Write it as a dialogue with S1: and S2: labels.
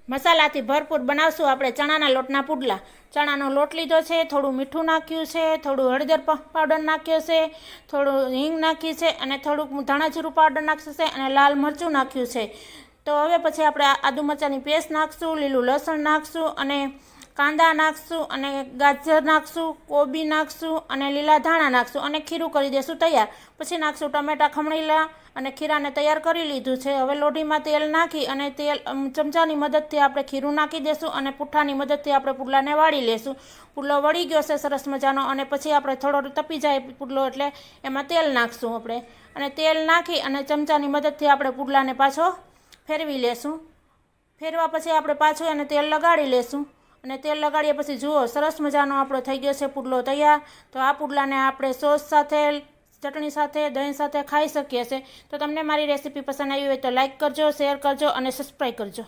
S1: મસાલાથી ભરપૂર બનાવશું આપણે ચણાના લોટના પુડલા। ચણાનો લોટ લીધો છે, થોડું મીઠું નાખ્યું છે, થોડું હળદર પાવડર નાખ્યો છે, થોડું હિંગ નાખી છે અને થોડુંક ધાણા જીરું પાવડર નાખ્યું છે અને લાલ મરચું નાખ્યું છે। તો હવે પછી આપણે આદુ મરચાંની પેસ્ટ નાખશું, લીલું લસણ નાખશું અને કાંદા નાખશું અને ગાજર નાખશું, કોબી નાખશું અને લીલા ધાણા નાખશું અને ખીરું કરી દેશું તૈયાર। પછી નાખશું ટમેટાં ખમણેલા અને ખીરાને તૈયાર કરી લીધું છે। હવે લોઢીમાં તેલ નાખી અને તેલ ચમચાની મદદથી આપણે ખીરું નાખી દેશું અને પુઠ્ઠાની મદદથી આપણે પુડલાને વાળી લેશું। પુડલો વળી ગયો છે સરસ મજાનો અને પછી આપણે થોડો તપી જાય પુડલો એટલે એમાં તેલ નાખશું આપણે અને તેલ નાખી અને ચમચાની મદદથી આપણે પુડલાને પાછો ફેરવી લેશું। ફેરવા પછી આપણે પાછું એને તેલ લગાડી લેશું અને તેલ લગાડ્યા પછી જુઓ સરસ મજાનો આપણો થઈ ગયો છે પુડલો તૈયાર। તો આ પુડલાને આપણે સોસ સાથે, ચટણી સાથે, દહીં સાથે ખાઈ શકીએ છીએ। તો તમને મારી રેસીપી પસંદ આવી હોય તો લાઈક કરજો, શેર કરજો અને સબસ્ક્રાઈબ કરજો।